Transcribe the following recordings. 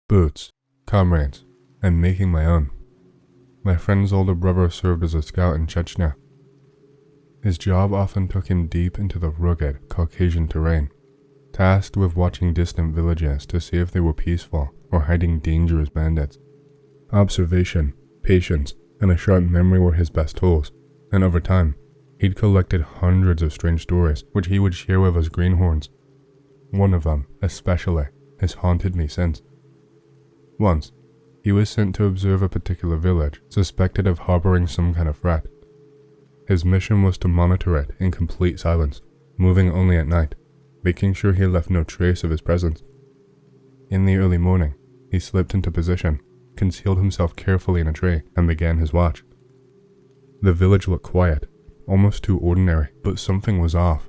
boots, comrades, and making my own. My friend's older brother served as a scout in Chechnya. His job often took him deep into the rugged Caucasian terrain, tasked with watching distant villages to see if they were peaceful or hiding dangerous bandits. Observation, patience, and a sharp memory were his best tools, and over time, he'd collected hundreds of strange stories which he would share with us greenhorns. One of them, especially, has haunted me since. Once, he was sent to observe a particular village suspected of harboring some kind of threat. His mission was to monitor it in complete silence, moving only at night, making sure he left no trace of his presence. In the early morning, he slipped into position, concealed himself carefully in a tree, and began his watch. The village looked quiet, almost too ordinary, but something was off.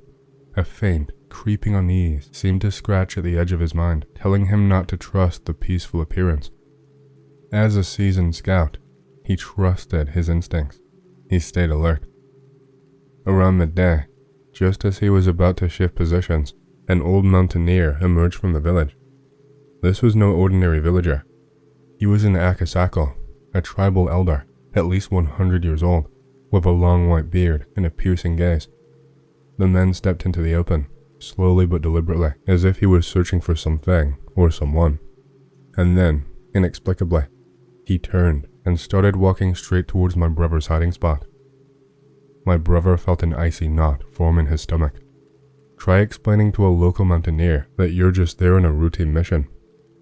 A faint, creeping unease seemed to scratch at the edge of his mind, telling him not to trust the peaceful appearance. As a seasoned scout, he trusted his instincts. He stayed alert. Around midday, just as he was about to shift positions, an old mountaineer emerged from the village. This was no ordinary villager. He was an Akasako, a tribal elder, at least 100 years old, with a long white beard and a piercing gaze. The man stepped into the open, slowly but deliberately, as if he was searching for something or someone. And then, inexplicably, he turned and started walking straight towards my brother's hiding spot. My brother felt an icy knot form in his stomach. Try explaining to a local mountaineer that you're just there on a routine mission.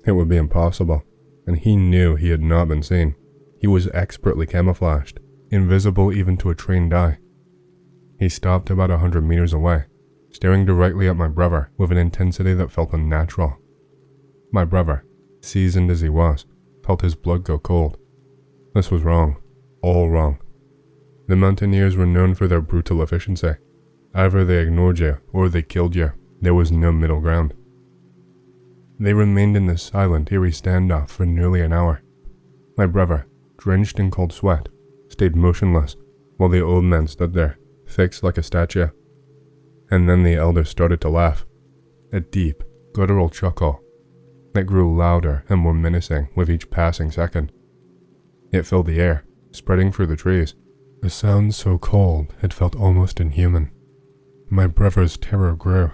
It would be impossible, and he knew he had not been seen. He was expertly camouflaged, invisible even to a trained eye. He stopped about 100 meters away, staring directly at my brother with an intensity that felt unnatural. My brother, seasoned as he was, felt his blood go cold. This was wrong, all wrong. The mountaineers were known for their brutal efficiency. Either they ignored you or they killed you. There was no middle ground. They remained in this silent, eerie standoff for nearly an hour. My brother, drenched in cold sweat, stayed motionless while the old man stood there, fixed like a statue. And then the elder started to laugh, a deep, guttural chuckle that grew louder and more menacing with each passing second. It filled the air, spreading through the trees, a sound so cold it felt almost inhuman. My brother's terror grew.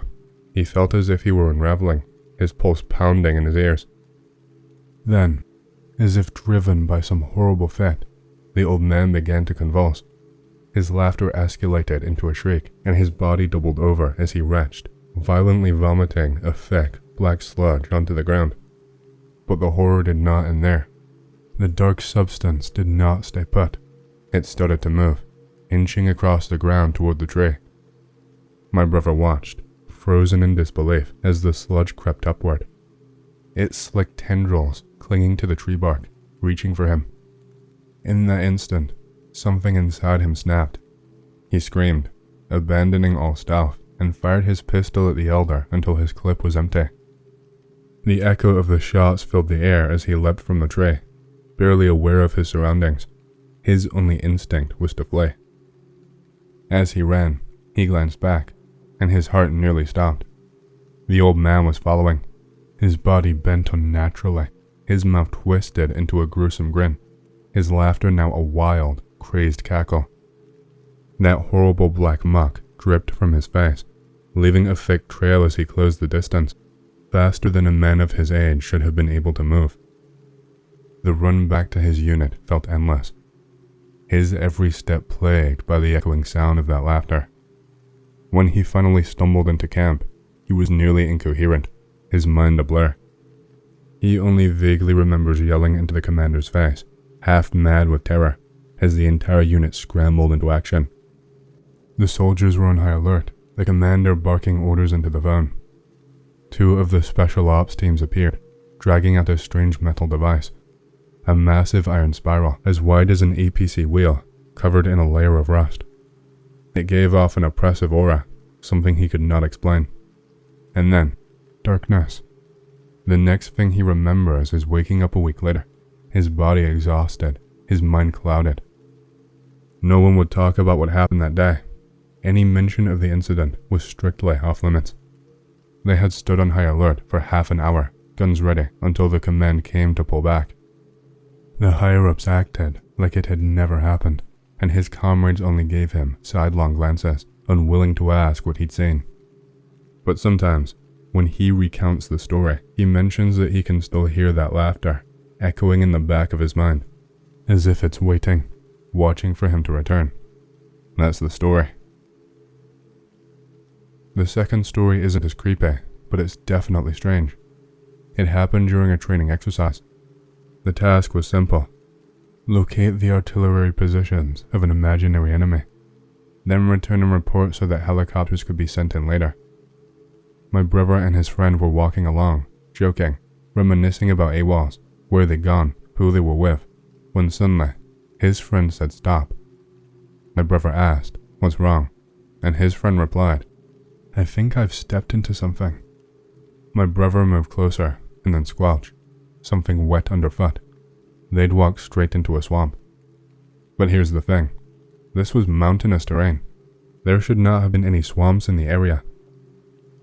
He felt as if he were unraveling, his pulse pounding in his ears. Then, as if driven by some horrible fit, the old man began to convulse. His laughter escalated into a shriek, and his body doubled over as he retched, violently vomiting a thick, black sludge onto the ground. But the horror did not end there. The dark substance did not stay put. It started to move, inching across the ground toward the tree. My brother watched, frozen in disbelief, as the sludge crept upward. It slicked tendrils clinging to the tree bark, reaching for him. In that instant, something inside him snapped. He screamed, abandoning all stealth, and fired his pistol at the elder until his clip was empty. The echo of the shots filled the air as he leapt from the tree, barely aware of his surroundings. His only instinct was to flee. As he ran, he glanced back, and his heart nearly stopped. The old man was following, his body bent unnaturally, his mouth twisted into a gruesome grin, his laughter now a wild, crazed cackle. That horrible black muck dripped from his face, leaving a thick trail as he closed the distance, faster than a man of his age should have been able to move. The run back to his unit felt endless, his every step plagued by the echoing sound of that laughter. When he finally stumbled into camp, he was nearly incoherent, his mind a blur. He only vaguely remembers yelling into the commander's face, half mad with terror, as the entire unit scrambled into action. The soldiers were on high alert, the commander barking orders into the phone. Two of the special ops teams appeared, dragging out a strange metal device, a massive iron spiral as wide as an APC wheel, covered in a layer of rust. It gave off an oppressive aura, something he could not explain. And then, darkness. The next thing he remembers is waking up a week later, his body exhausted, his mind clouded. No one would talk about what happened that day. Any mention of the incident was strictly off limits. They had stood on high alert for half an hour, guns ready until the command came to pull back. The higher-ups acted like it had never happened, and his comrades only gave him sidelong glances, unwilling to ask what he'd seen. But sometimes, when he recounts the story, he mentions that he can still hear that laughter echoing in the back of his mind, as if it's waiting, watching for him to return. That's the story. The second story isn't as creepy, but it's definitely strange. It happened during a training exercise. The task was simple. Locate the artillery positions of an imaginary enemy, then return and report so that helicopters could be sent in later. My brother and his friend were walking along, joking, reminiscing about AWOLs, where they'd gone, who they were with, when suddenly, his friend said stop. My brother asked, "What's wrong?" And his friend replied, "I think I've stepped into something." My brother moved closer, and then squelch, something wet underfoot. They'd walked straight into a swamp. But here's the thing. This was mountainous terrain. There should not have been any swamps in the area.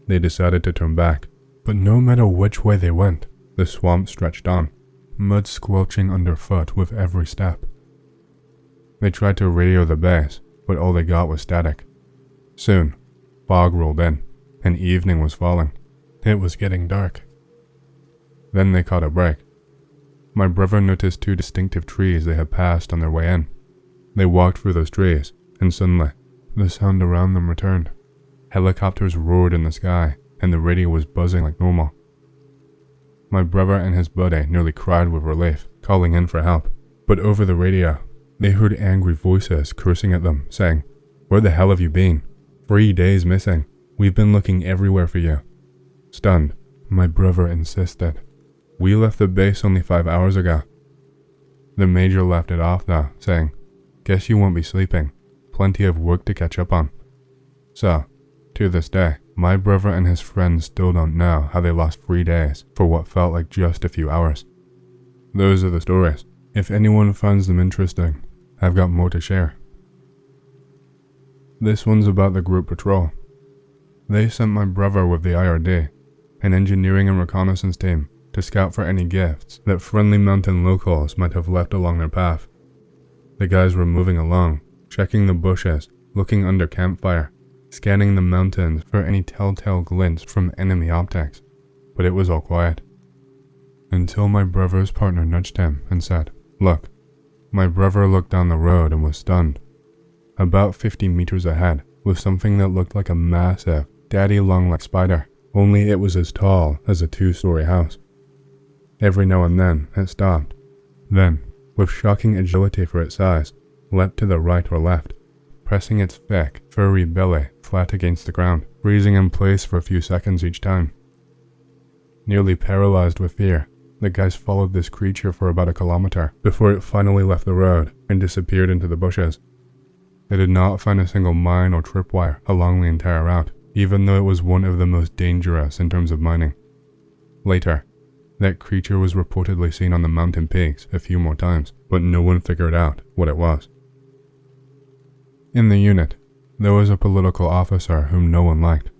They decided to turn back, but no matter which way they went, the swamp stretched on, mud squelching underfoot with every step. They tried to radio the base, but all they got was static. Soon, fog rolled in, and evening was falling. It was getting dark. Then they caught a break. My brother noticed two distinctive trees they had passed on their way in. They walked through those trees, and suddenly, the sound around them returned. Helicopters roared in the sky, and the radio was buzzing like normal. My brother and his buddy nearly cried with relief, calling in for help. But over the radio, they heard angry voices cursing at them, saying, "Where the hell have you been? 3 days missing. We've been looking everywhere for you." Stunned, my brother insisted, "We left the base only 5 hours ago." The major laughed it off though, saying, "Guess you won't be sleeping. Plenty of work to catch up on." So, to this day, my brother and his friends still don't know how they lost 3 days for what felt like just a few hours. Those are the stories. If anyone finds them interesting, I've got more to share. This one's about the group patrol. They sent my brother with the IRD, an engineering and reconnaissance team, to scout for any gifts that friendly mountain locals might have left along their path. The guys were moving along, checking the bushes, looking under campfire, scanning the mountains for any telltale glints from enemy optics, but it was all quiet. Until my brother's partner nudged him and said, "Look." My brother looked down the road and was stunned. About 50 meters ahead was something that looked like a massive, daddy-long-legged spider, only it was as tall as a 2-story house. Every now and then, it stopped. Then, with shocking agility for its size, leapt to the right or left, pressing its thick, furry belly flat against the ground, freezing in place for a few seconds each time. Nearly paralyzed with fear, the guys followed this creature for about a kilometer before it finally left the road and disappeared into the bushes. They did not find a single mine or tripwire along the entire route, even though it was one of the most dangerous in terms of mining. Later, that creature was reportedly seen on the mountain peaks a few more times, but no one figured out what it was. In the unit, there was a political officer whom no one liked.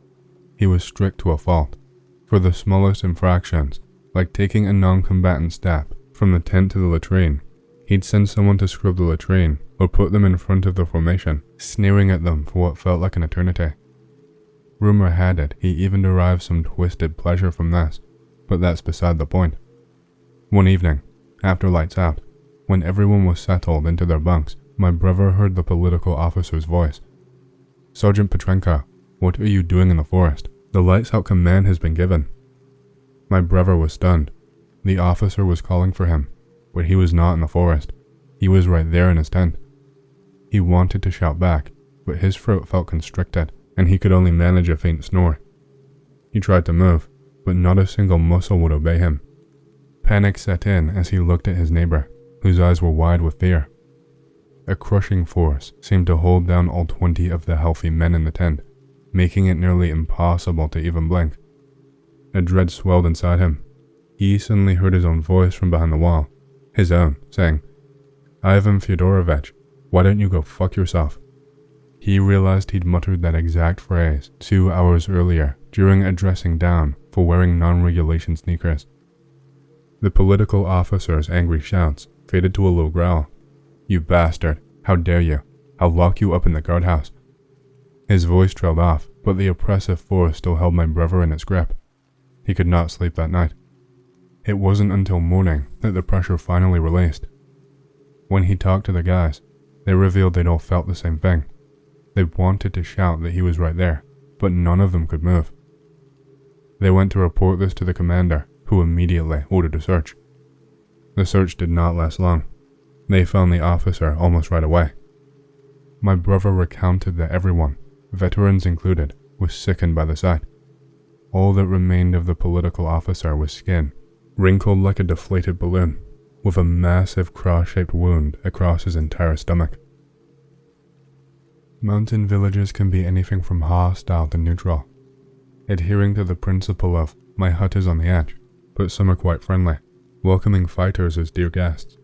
He was strict to a fault. For the smallest infractions, like taking a non-combatant step from the tent to the latrine, he'd send someone to scrub the latrine or put them in front of the formation, sneering at them for what felt like an eternity. Rumor had it he even derived some twisted pleasure from this, but that's beside the point. One evening, after lights out, when everyone was settled into their bunks, my brother heard the political officer's voice. "Sergeant Petrenko, what are you doing in the forest? The lights out command has been given." My brother was stunned. The officer was calling for him, but he was not in the forest. He was right there in his tent. He wanted to shout back, but his throat felt constricted, and he could only manage a faint snore. He tried to move, but not a single muscle would obey him. Panic set in as he looked at his neighbor, whose eyes were wide with fear. A crushing force seemed to hold down all 20 of the healthy men in the tent, making it nearly impossible to even blink. A dread swelled inside him. He suddenly heard his own voice from behind the wall, his own, saying, "Ivan Fyodorovich, why don't you go fuck yourself?" He realized he'd muttered that exact phrase 2 hours earlier during a dressing down for wearing non-regulation sneakers, The political officer's angry shouts faded to a low growl. "You bastard! How dare you? I'll lock you up in the guardhouse." His voice trailed off, but the oppressive force still held my brother in its grip. He could not sleep that night. It wasn't until morning that the pressure finally released. When he talked to the guys, they revealed they'd all felt the same thing. They wanted to shout that he was right there, but none of them could move. They went to report this to the commander, who immediately ordered a search. The search did not last long. They found the officer almost right away. My brother recounted that everyone, veterans included, was sickened by the sight. All that remained of the political officer was skin, wrinkled like a deflated balloon, with a massive cross-shaped wound across his entire stomach. Mountain villages can be anything from hostile to neutral, adhering to the principle of "my hut is on the edge," but some are quite friendly, welcoming fighters as dear guests.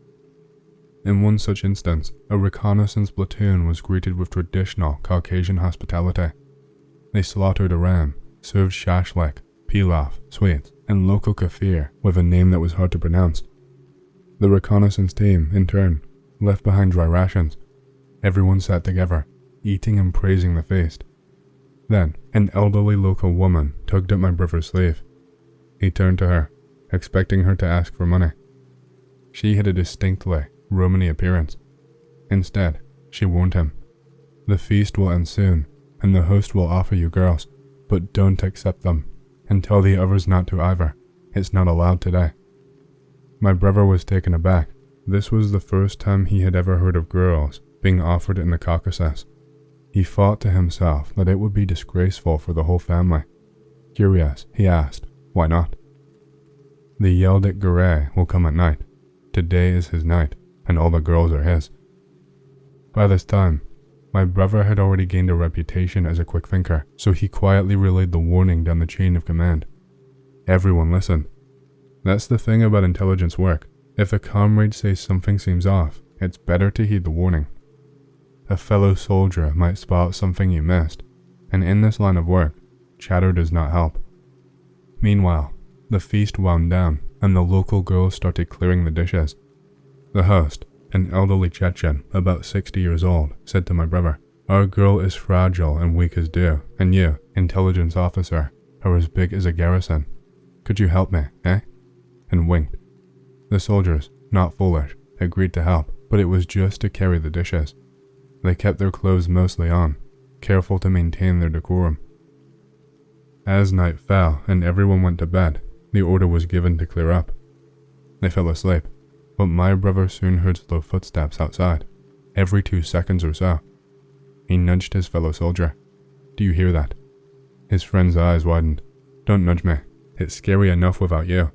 In one such instance, a reconnaissance platoon was greeted with traditional Caucasian hospitality. They slaughtered a ram, served shashlik, pilaf, sweets, and local kefir with a name that was hard to pronounce. The reconnaissance team, in turn, left behind dry rations. Everyone sat together, eating and praising the feast. Then, an elderly local woman tugged at my brother's sleeve. He turned to her, expecting her to ask for money. She had a distinctly Romany appearance. Instead, she warned him, "The feast will end soon, and the host will offer you girls, but don't accept them, and tell the others not to either. It's not allowed today." My brother was taken aback. This was the first time he had ever heard of girls being offered in the Caucasus. He thought to himself that it would be disgraceful for the whole family. Curious, he asked, "Why not?" The Yeldic Garay will come at night. Today is his night, and all the girls are his. By this time, my brother had already gained a reputation as a quick thinker, so he quietly relayed the warning down the chain of command. Everyone listened. That's the thing about intelligence work. If a comrade says something seems off, it's better to heed the warning. A fellow soldier might spot something you missed, and in this line of work, chatter does not help. Meanwhile, the feast wound down, and the local girls started clearing the dishes. The host, an elderly Chechen, about 60 years old, said to my brother, "Our girl is fragile and weak as dew, and you, intelligence officer, are as big as a garrison. Could you help me, eh?" And winked. The soldiers, not foolish, agreed to help, but it was just to carry the dishes. They kept their clothes mostly on, careful to maintain their decorum. As night fell and everyone went to bed, the order was given to clear up. They fell asleep, but my brother soon heard slow footsteps outside, every 2 seconds or so. He nudged his fellow soldier. "Do you hear that?" His friend's eyes widened. "Don't nudge me. It's scary enough without you."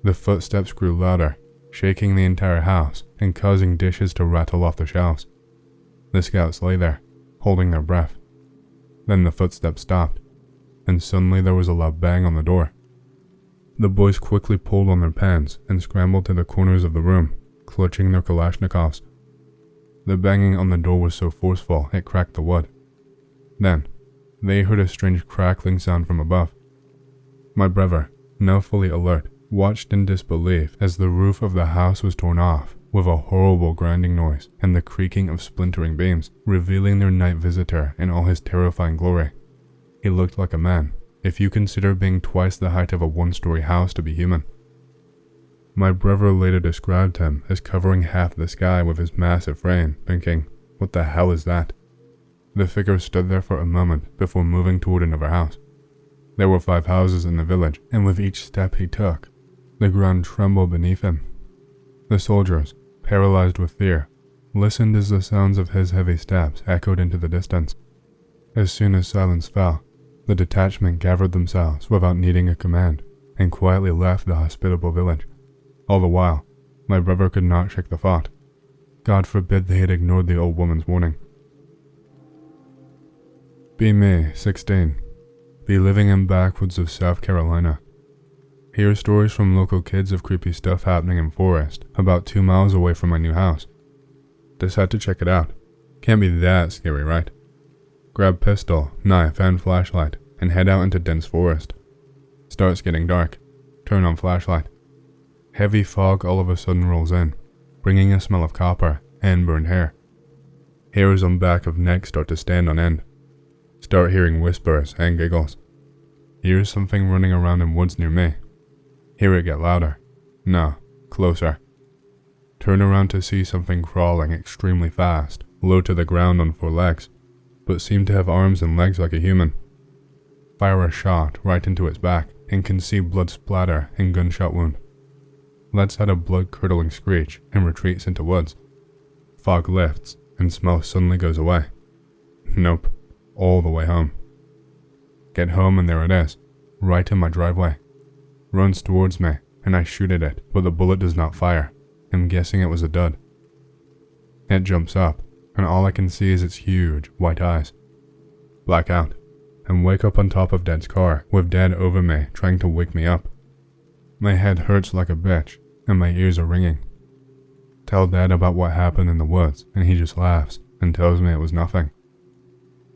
The footsteps grew louder, shaking the entire house and causing dishes to rattle off the shelves. The scouts lay there, holding their breath. Then the footsteps stopped, and suddenly there was a loud bang on the door. The boys quickly pulled on their pants and scrambled to the corners of the room, clutching their Kalashnikovs. The banging on the door was so forceful it cracked the wood. Then, they heard a strange crackling sound from above. My brother, now fully alert, watched in disbelief as the roof of the house was torn off, with a horrible grinding noise and the creaking of splintering beams, revealing their night visitor in all his terrifying glory. He looked like a man, if you consider being twice the height of a one-story house to be human. My brother later described him as covering half the sky with his massive frame, thinking, "What the hell is that?" The figure stood there for a moment before moving toward another house. There were 5 houses in the village, and with each step he took, the ground trembled beneath him. The soldiers, paralyzed with fear, listened as the sounds of his heavy steps echoed into the distance. As soon as silence fell, the detachment gathered themselves without needing a command and quietly left the hospitable village. All the while, my brother could not shake the thought. God forbid they had ignored the old woman's warning. Be me, 16. Be living in backwoods of South Carolina. Hear stories from local kids of creepy stuff happening in forest about 2 miles away from my new house. Decide to check it out. Can't be that scary, right? Grab pistol, knife, and flashlight, and head out into dense forest. Starts getting dark. Turn on flashlight. Heavy fog all of a sudden rolls in, bringing a smell of copper and burned hair. Hairs on back of neck start to stand on end. Start hearing whispers and giggles. Hear something running around in woods near me. Hear it get louder. No, closer. Turn around to see something crawling extremely fast, low to the ground on 4 legs, but seem to have arms and legs like a human. Fire a shot right into its back and can see blood splatter and gunshot wound. Lets out a blood-curdling screech and retreats into woods. Fog lifts and smell suddenly goes away. Nope, all the way home. Get home and there it is, right in my driveway. Runs towards me and I shoot at it, but the bullet does not fire. I'm guessing it was a dud. It jumps up and all I can see is its huge white eyes. Black out and wake up on top of Dad's car with Dad over me trying to wake me up. My head hurts like a bitch and my ears are ringing. Tell Dad about what happened in the woods and he just laughs and tells me it was nothing.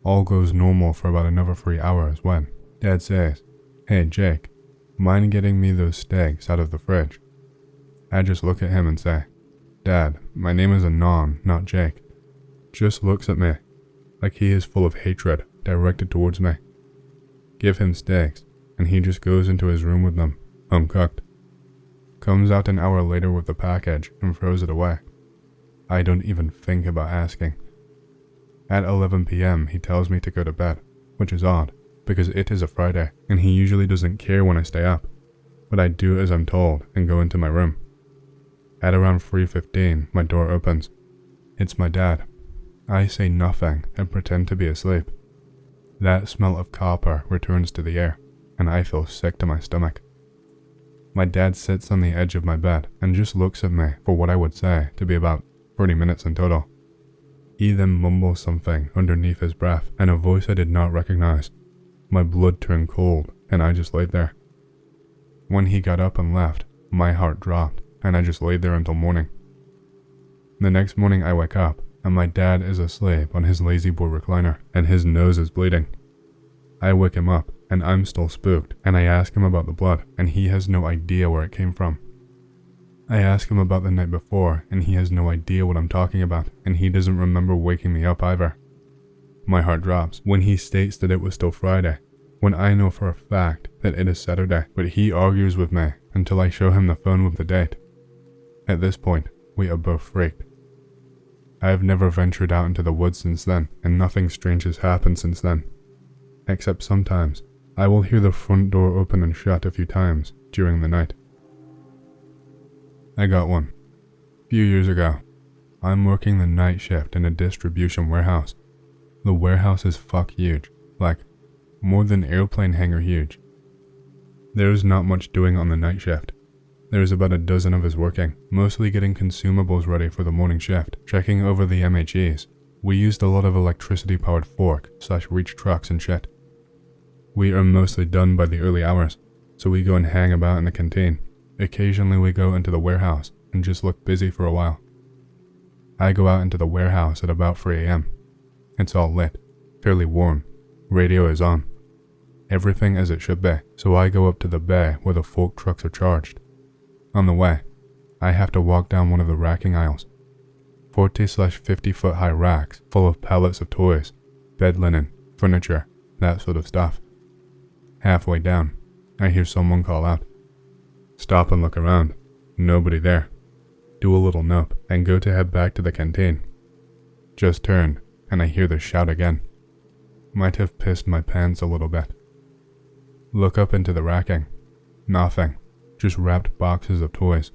All goes normal for about another 3 hours when Dad says, "Hey Jake, mind getting me those steaks out of the fridge?" I just look at him and say, "Dad, my name is Anon, not Jake." Just looks at me like he is full of hatred directed towards me. Give him steaks and he just goes into his room with them, uncooked. Comes out an hour later with the package and throws it away. I don't even think about asking. At 11 p.m. he tells me to go to bed, which is odd because it is a Friday and he usually doesn't care when I stay up, but I do as I'm told and go into my room. At around 3:15 my door opens. It's my dad. I say nothing and pretend to be asleep. That smell of copper returns to the air and I feel sick to my stomach. My dad sits on the edge of my bed and just looks at me for what I would say to be about 30 minutes in total. He then mumbles something underneath his breath and a voice I did not recognize. My blood turned cold and I just laid there. When he got up and left, my heart dropped and I just laid there until morning. The next morning I wake up and my dad is asleep on his lazy boy recliner and his nose is bleeding. I wake him up and I'm still spooked and I ask him about the blood and he has no idea where it came from. I ask him about the night before and he has no idea what I'm talking about and he doesn't remember waking me up either. My heart drops when he states that it was still Friday, when I know for a fact that it is Saturday, but he argues with me until I show him the phone with the date. At this point, we are both freaked. I have never ventured out into the woods since then and nothing strange has happened since then. Except sometimes, I will hear the front door open and shut a few times during the night. I got one. A few years ago, I'm working the night shift in a distribution warehouse. The warehouse is fuck huge, like more than airplane hangar huge. There's not much doing on the night shift. There's about a dozen of us working, mostly getting consumables ready for the morning shift, checking over the MHEs. We used a lot of electricity-powered fork/reach trucks and shit. We are mostly done by the early hours, so we go and hang about in the canteen. Occasionally we go into the warehouse and just look busy for a while. I go out into the warehouse at about 3 a.m. It's all lit, fairly warm, radio is on. Everything as it should be, so I go up to the bay where the fork trucks are charged. On the way, I have to walk down one of the racking aisles. 40/50 foot high racks full of pallets of toys, bed linen, furniture, that sort of stuff. Halfway down, I hear someone call out. Stop and look around. Nobody there. Do a little nope and go to head back to the canteen. Just turn and I hear the shout again. Might have pissed my pants a little bit. Look up into the racking. Nothing. Just wrapped boxes of toys.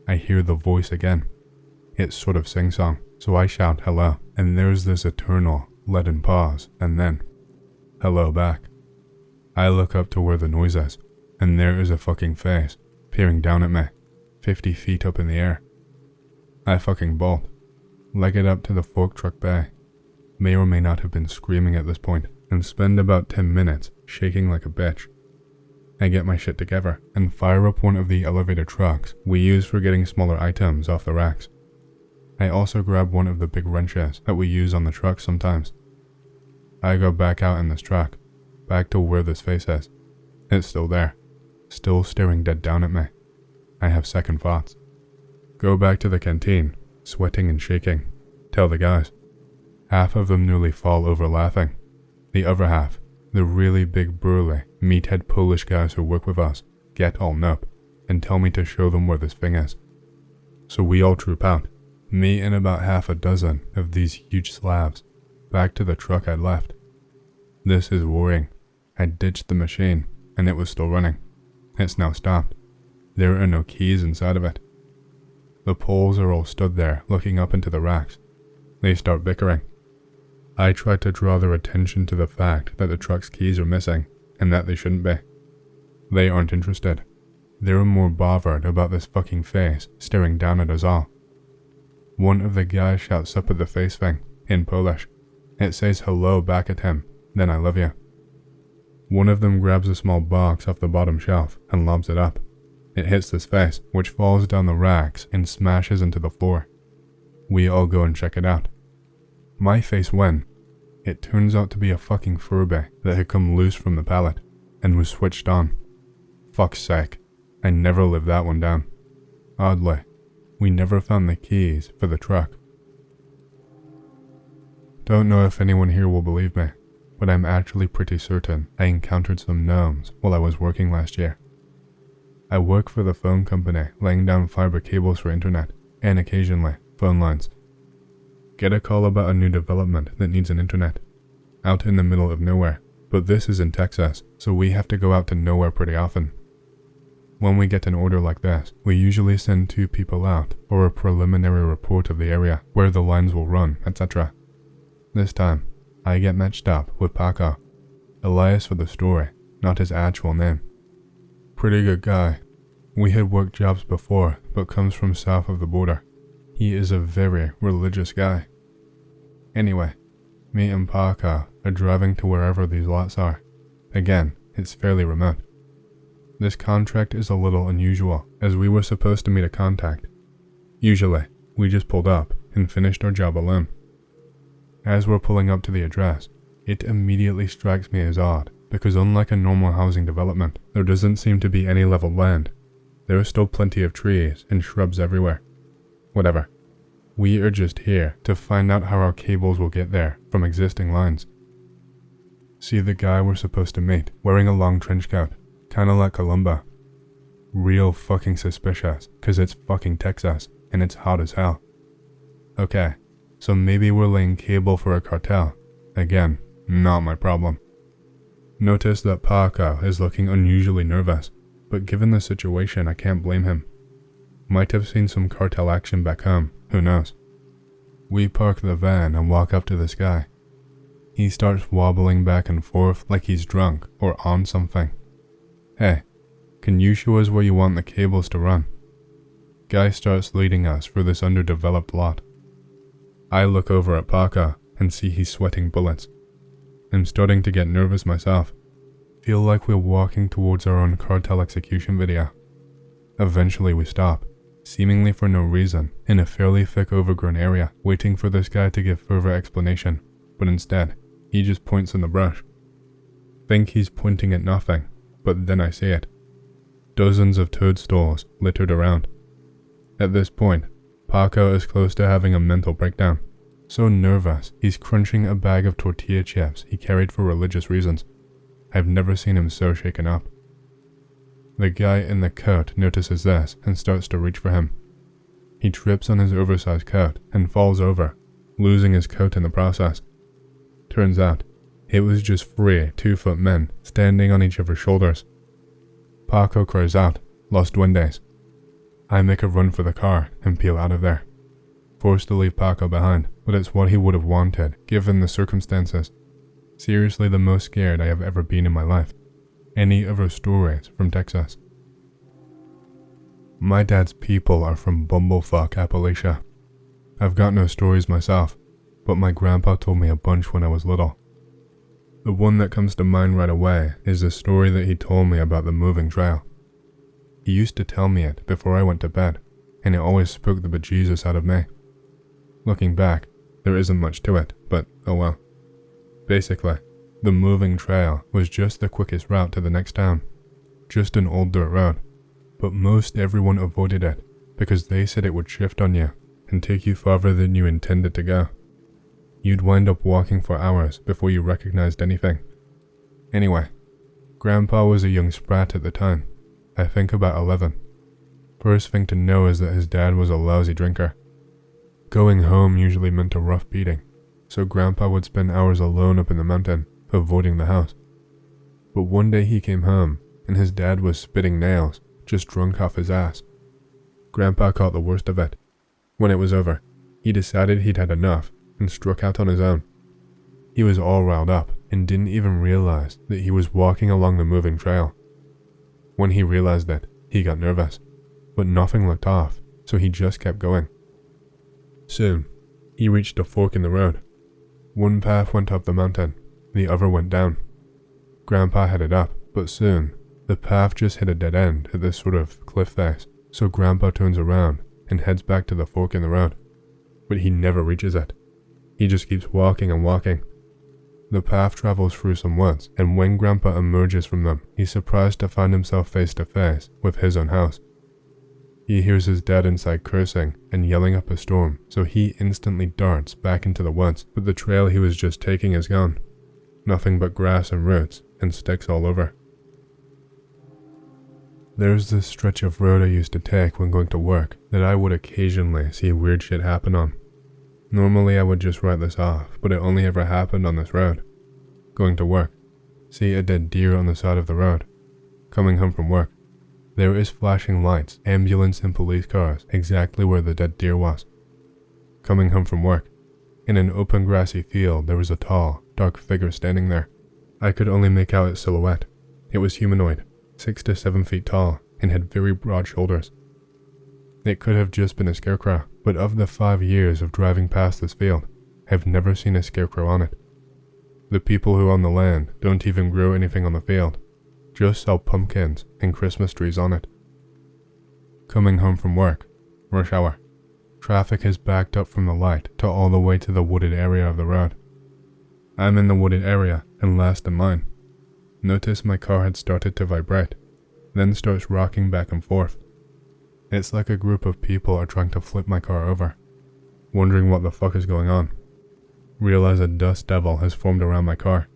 I hear the voice again. It's sort of sing-song, so I shout hello, and there's this eternal leaden pause, and then hello back. I look up to where the noise is, and there is a fucking face peering down at me, 50 feet up in the air. I fucking bolt, leg it up to the fork truck bay. May or may not have been screaming at this point, and spend about 10 minutes shaking like a bitch. I get my shit together and fire up one of the elevator trucks we use for getting smaller items off the racks. I also grab one of the big wrenches that we use on the truck sometimes. I go back out in this truck, back to where this face is. It's still there, still staring dead down at me. I have second thoughts. Go back to the canteen, sweating and shaking. Tell the guys. Half of them nearly fall over laughing. The other half, the really big burly, meathead Polish guys who work with us, get all nup and tell me to show them where this thing is. So we all troop out, me and about half a dozen of these huge slabs, back to the truck I'd left. This is worrying. I ditched the machine, and it was still running. It's now stopped. There are no keys inside of it. The Poles are all stood there looking up into the racks. They start bickering. I try to draw their attention to the fact that the truck's keys are missing, and that they shouldn't be. They aren't interested. They're more bothered about this fucking face staring down at us all. One of the guys shouts up at the face thing, in Polish. It says hello back at him, then I love you. One of them grabs a small box off the bottom shelf and lobs it up. It hits this face, which falls down the racks and smashes into the floor. We all go and check it out. My face when? It turns out to be a fucking Furby that had come loose from the pallet and was switched on. Fuck's sake, I never lived that one down. Oddly, we never found the keys for the truck. Don't know if anyone here will believe me, but I'm actually pretty certain I encountered some gnomes while I was working last year. I work for the phone company laying down fiber cables for internet, and occasionally phone lines. Get a call about a new development that needs an internet, out in the middle of nowhere, but this is in Texas, so we have to go out to nowhere pretty often. When we get an order like this, we usually send 2 people out for a preliminary report of the area, where the lines will run, etc. This time, I get matched up with Paco, alias for the story, not his actual name. Pretty good guy. We had worked jobs before, but comes from south of the border. He is a very religious guy. Anyway, me and Paco are driving to wherever these lots are. Again, it's fairly remote. This contract is a little unusual, as we were supposed to meet a contact. Usually, we just pulled up and finished our job alone. As we're pulling up to the address, it immediately strikes me as odd, because unlike a normal housing development, there doesn't seem to be any level land. There are still plenty of trees and shrubs everywhere. Whatever. We are just here to find out how our cables will get there from existing lines. See the guy we're supposed to meet, wearing a long trench coat, kinda like Columba. Real fucking suspicious, cause it's fucking Texas, and it's hot as hell. Okay, so maybe we're laying cable for a cartel. Again, not my problem. Notice that Paco is looking unusually nervous, but given the situation I can't blame him. Might have seen some cartel action back home, who knows. We park the van and walk up to this guy. He starts wobbling back and forth like he's drunk or on something. Hey, can you show us where you want the cables to run? Guy starts leading us through this underdeveloped lot. I look over at Paco and see he's sweating bullets. I'm starting to get nervous myself. Feel like we're walking towards our own cartel execution video. Eventually we stop, seemingly for no reason, in a fairly thick overgrown area, waiting for this guy to give further explanation, but instead, he just points in the brush. Think he's pointing at nothing, but then I see it. Dozens of toadstools littered around. At this point, Paco is close to having a mental breakdown. So nervous, he's crunching a bag of tortilla chips he carried for religious reasons. I've never seen him so shaken up. The guy in the coat notices this and starts to reach for him. He trips on his oversized coat and falls over, losing his coat in the process. Turns out, it was just 3 2-foot men standing on each other's shoulders. Paco cries out, "Los duendes." I make a run for the car and peel out of there. Forced to leave Paco behind, but it's what he would have wanted, given the circumstances. Seriously the most scared I have ever been in my life. Any other stories from Texas? My dad's people are from Bumblefuck, Appalachia. I've got no stories myself, but my grandpa told me a bunch when I was little. The one that comes to mind right away is the story that he told me about the moving trail. He used to tell me it before I went to bed, and it always spooked the bejesus out of me. Looking back, there isn't much to it, but oh well. Basically, the moving trail was just the quickest route to the next town. Just an old dirt road. but most everyone avoided it because they said it would shift on you and take you farther than you intended to go. You'd wind up walking for hours before you recognized anything. Anyway, Grandpa was a young sprat at the time, I think about 11. First thing to know is that his dad was a lousy drinker. Going home usually meant a rough beating, so Grandpa would spend hours alone up in the mountain, avoiding the house. But one day he came home, and his dad was spitting nails, just drunk off his ass. Grandpa caught the worst of it. When it was over, he decided he'd had enough and struck out on his own. He was all riled up and didn't even realize that he was walking along the moving trail. When he realized it, he got nervous, but nothing looked off, so he just kept going. Soon, he reached a fork in the road. One path went up the mountain, the other went down. Grandpa headed up, but soon, the path just hit a dead end at this sort of cliff face, so Grandpa turns around and heads back to the fork in the road. But he never reaches it. He just keeps walking and walking. The path travels through some woods, and when Grandpa emerges from them, he's surprised to find himself face to face with his own house. He hears his dad inside cursing and yelling up a storm, so he instantly darts back into the woods, but the trail he was just taking is gone. Nothing but grass and roots, and sticks all over. There's this stretch of road I used to take when going to work that I would occasionally see weird shit happen on. Normally I would just write this off, but it only ever happened on this road. Going to work, see a dead deer on the side of the road. Coming home from work, there is flashing lights, ambulance and police cars exactly where the dead deer was. Coming home from work, in an open grassy field there was a tall, dark figure standing there. I could only make out its silhouette. It was humanoid, 6 to 7 feet tall, and had very broad shoulders. It could have just been a scarecrow, but of the 5 years of driving past this field, I've never seen a scarecrow on it. The people who own the land don't even grow anything on the field, just sell pumpkins and Christmas trees on it. Coming home from work, rush hour. Traffic has backed up from the light to all the way to the wooded area of the road. I'm in the wooded area and last in line. Notice my car had started to vibrate, then starts rocking back and forth. It's like a group of people are trying to flip my car over, wondering what the fuck is going on. Realize a dust devil has formed around my car.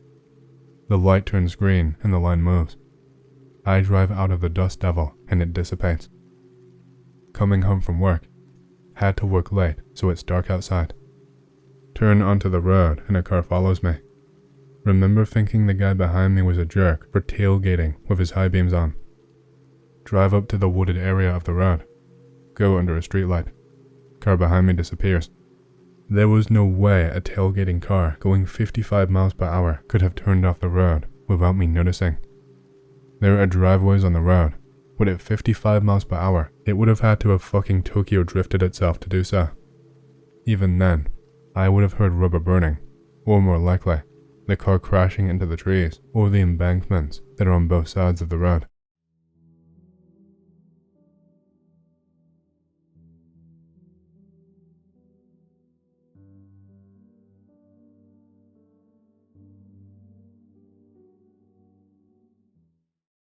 The light turns green and the line moves. I drive out of the dust devil and it dissipates. Coming home from work. Had to work late, so it's dark outside. Turn onto the road and a car follows me. Remember thinking the guy behind me was a jerk for tailgating with his high beams on. Drive up to the wooded area of the road. Go under a streetlight. Car behind me disappears. There was no way a tailgating car going 55 miles per hour could have turned off the road without me noticing. There are driveways on the road, but at 55 miles per hour, it would have had to have fucking Tokyo drifted itself to do so. Even then, I would have heard rubber burning, or more likely, the car crashing into the trees or the embankments that are on both sides of the road.